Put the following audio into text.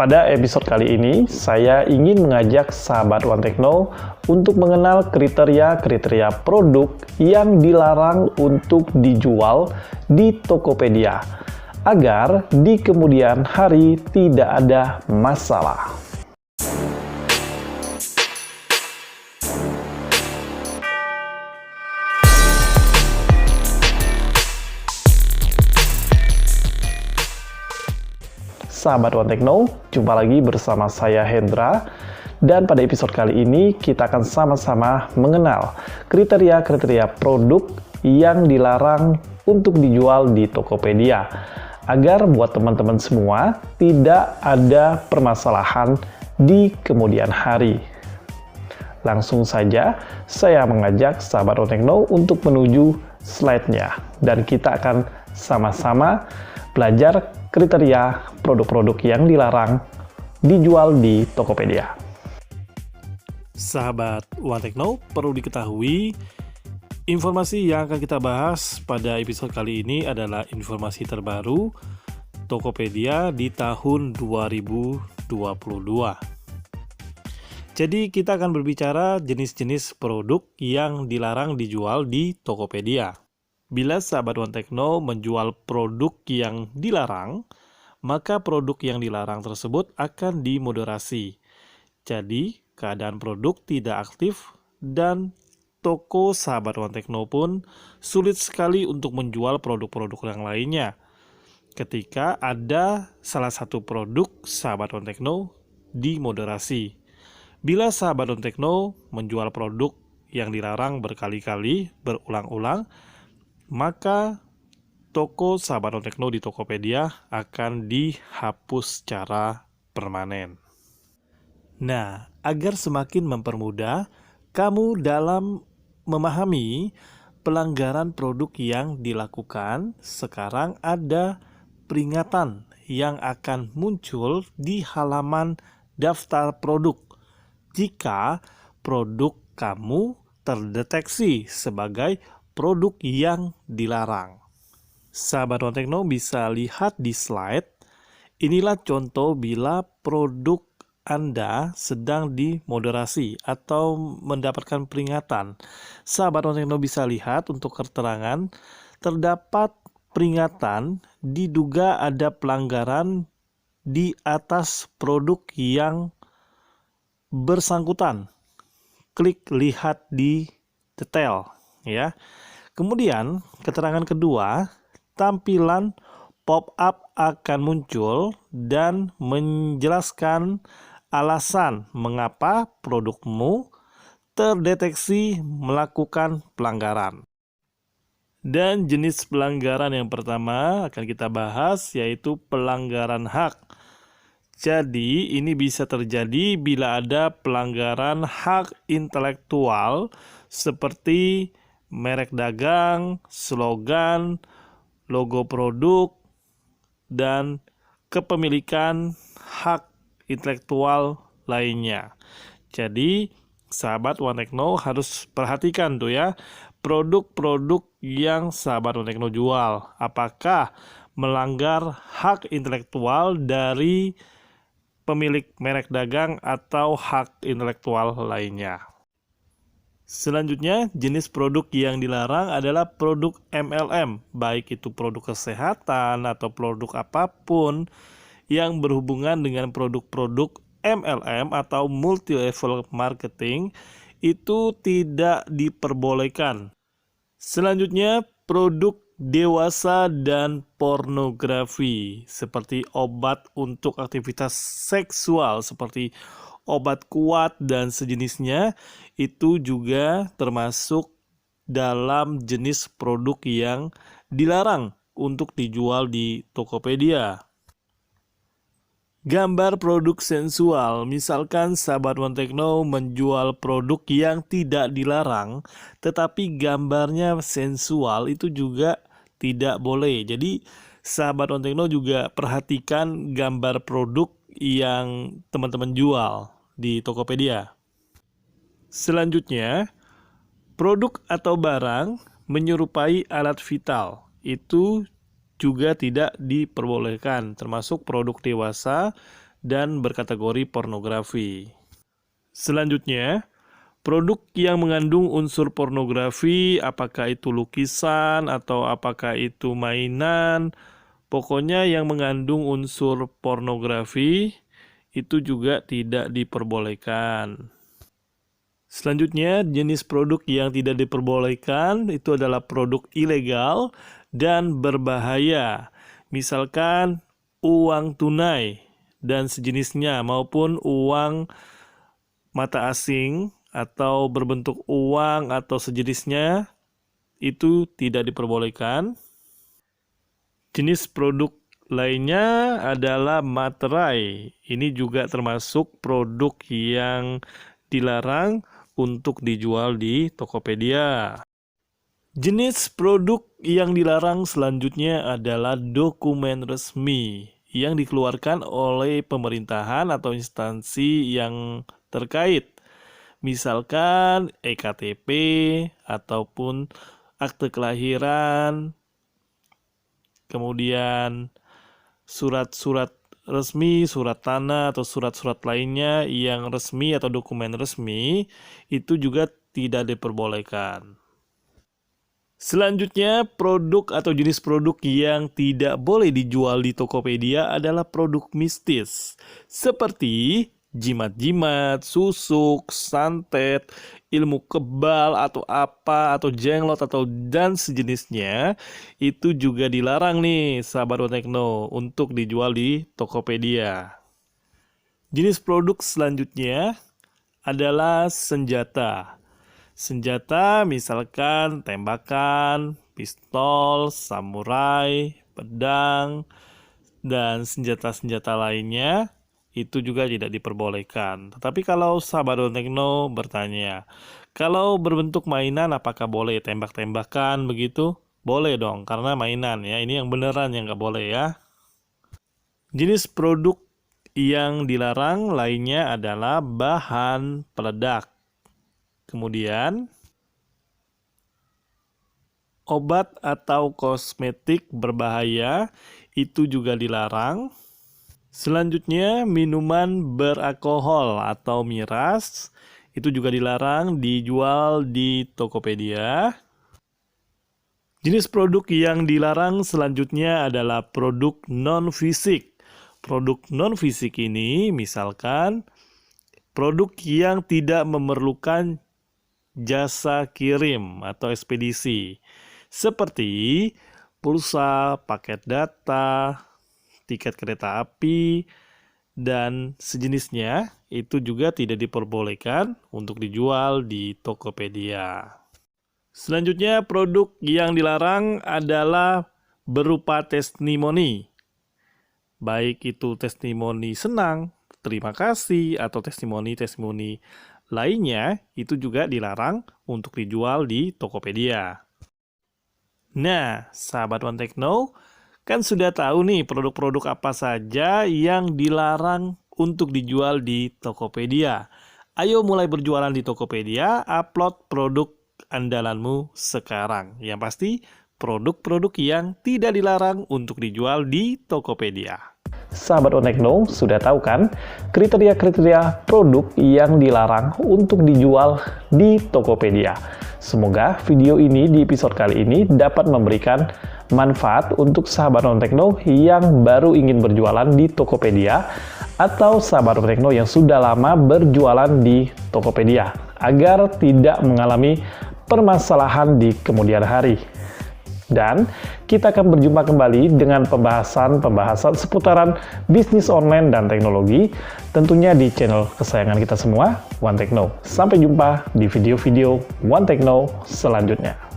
Pada episode kali ini, saya ingin mengajak sahabat One Techno untuk mengenal kriteria-kriteria produk yang dilarang untuk dijual di Tokopedia, agar di kemudian hari tidak ada masalah. Sahabat One Techno, jumpa lagi bersama saya Hendra, dan pada episode kali ini kita akan sama-sama mengenal kriteria-kriteria produk yang dilarang untuk dijual di Tokopedia, agar buat teman-teman semua tidak ada permasalahan di kemudian hari. Langsung saja saya mengajak sahabat One Techno untuk menuju slide-nya, dan kita akan sama-sama belajar kriteria produk-produk yang dilarang dijual di Tokopedia. Sahabat One Techno, perlu diketahui informasi yang akan kita bahas pada episode kali ini adalah informasi terbaru Tokopedia di tahun 2022. Jadi kita akan berbicara jenis-jenis produk yang dilarang dijual di Tokopedia. Bila sahabat One Techno menjual produk yang dilarang, maka produk yang dilarang tersebut akan dimoderasi. Jadi, keadaan produk tidak aktif dan toko sahabat One Techno pun sulit sekali untuk menjual produk-produk yang lainnya. Ketika ada salah satu produk sahabat One Techno dimoderasi. Bila sahabat One Techno menjual produk yang dilarang berkali-kali, berulang-ulang, maka toko sahabat One Techno di Tokopedia akan dihapus secara permanen. Nah, agar semakin mempermudah kamu dalam memahami pelanggaran produk yang dilakukan, sekarang ada peringatan yang akan muncul di halaman daftar produk jika produk kamu terdeteksi sebagai produk yang dilarang. Sahabat One Techno bisa lihat di slide. Inilah contoh bila produk Anda sedang dimoderasi atau mendapatkan peringatan. Sahabat One Techno bisa lihat untuk keterangan, terdapat peringatan diduga ada pelanggaran di atas produk yang bersangkutan. Klik lihat di detail, ya. Kemudian, keterangan kedua, tampilan pop-up akan muncul dan menjelaskan alasan mengapa produkmu terdeteksi melakukan pelanggaran. Dan jenis pelanggaran yang pertama akan kita bahas yaitu pelanggaran hak. Jadi, ini bisa terjadi bila ada pelanggaran hak intelektual seperti merek dagang, slogan, logo produk, dan kepemilikan hak intelektual lainnya. Jadi, sahabat One Techno harus perhatikan tuh ya, produk-produk yang sahabat One Techno jual. Apakah melanggar hak intelektual dari pemilik merek dagang atau hak intelektual lainnya. Selanjutnya, jenis produk yang dilarang adalah produk MLM, baik itu produk kesehatan atau produk apapun yang berhubungan dengan produk-produk MLM atau multi-level marketing itu tidak diperbolehkan. Selanjutnya, produk dewasa dan pornografi seperti obat untuk aktivitas seksual seperti obat kuat dan sejenisnya itu juga termasuk dalam jenis produk yang dilarang untuk dijual di Tokopedia. Gambar produk sensual, misalkan sahabat One Techno menjual produk yang tidak dilarang tetapi gambarnya sensual, itu juga tidak boleh. Jadi sahabat One Techno juga perhatikan gambar produk yang teman-teman jual di Tokopedia. Selanjutnya, produk atau barang menyerupai alat vital. Itu juga tidak diperbolehkan, termasuk produk dewasa dan berkategori pornografi. Selanjutnya, produk yang mengandung unsur pornografi, apakah itu lukisan atau apakah itu mainan, pokoknya yang mengandung unsur pornografi itu juga tidak diperbolehkan. Selanjutnya, jenis produk yang tidak diperbolehkan itu adalah produk ilegal dan berbahaya. Misalkan uang tunai dan sejenisnya maupun uang mata asing atau berbentuk uang atau sejenisnya itu tidak diperbolehkan. Jenis produk lainnya adalah materai. Ini juga termasuk produk yang dilarang untuk dijual di Tokopedia. Jenis produk yang dilarang selanjutnya adalah dokumen resmi yang dikeluarkan oleh pemerintahan atau instansi yang terkait. Misalkan EKTP ataupun akte kelahiran, kemudian surat-surat resmi, surat tanah atau surat-surat lainnya yang resmi atau dokumen resmi itu juga tidak diperbolehkan. Selanjutnya, produk atau jenis produk yang tidak boleh dijual di Tokopedia adalah produk mistis seperti jimat-jimat, susuk, santet, ilmu kebal atau apa atau jenglot atau dan sejenisnya itu juga dilarang nih sahabat Wontekno untuk dijual di Tokopedia. Jenis produk selanjutnya adalah senjata. Senjata misalkan tembakan, pistol, samurai, pedang, dan senjata-senjata lainnya itu juga tidak diperbolehkan. Tetapi kalau sahabat Wontekno bertanya, kalau berbentuk mainan apakah boleh tembak-tembakan begitu? Boleh dong, karena mainan ya. Ini yang beneran yang nggak boleh ya. Jenis produk yang dilarang lainnya adalah bahan peledak. Kemudian, obat atau kosmetik berbahaya itu juga dilarang. Selanjutnya, minuman beralkohol atau miras itu juga dilarang dijual di Tokopedia. Jenis produk yang dilarang selanjutnya adalah produk non-fisik. Produk non-fisik ini misalkan produk yang tidak memerlukan jasa kirim atau ekspedisi seperti pulsa, paket data, tiket kereta api, dan sejenisnya itu juga tidak diperbolehkan untuk dijual di Tokopedia. Selanjutnya, produk yang dilarang adalah berupa testimoni. Baik itu testimoni senang, terima kasih, atau testimoni-testimoni lainnya itu juga dilarang untuk dijual di Tokopedia. Nah, sahabat Wontekno, kan sudah tahu nih produk-produk apa saja yang dilarang untuk dijual di Tokopedia. Ayo mulai berjualan di Tokopedia, upload produk andalanmu sekarang. Yang pasti produk-produk yang tidak dilarang untuk dijual di Tokopedia. Sahabat Wontekno, sudah tahu kan kriteria-kriteria produk yang dilarang untuk dijual di Tokopedia. Semoga video ini di episode kali ini dapat memberikan manfaat untuk sahabat Wontekno yang baru ingin berjualan di Tokopedia atau sahabat Wontekno yang sudah lama berjualan di Tokopedia agar tidak mengalami permasalahan di kemudian hari. Dan kita akan berjumpa kembali dengan pembahasan seputaran bisnis online dan teknologi, tentunya di channel kesayangan kita semua, Wontekno. Sampai jumpa di video-video Wontekno selanjutnya.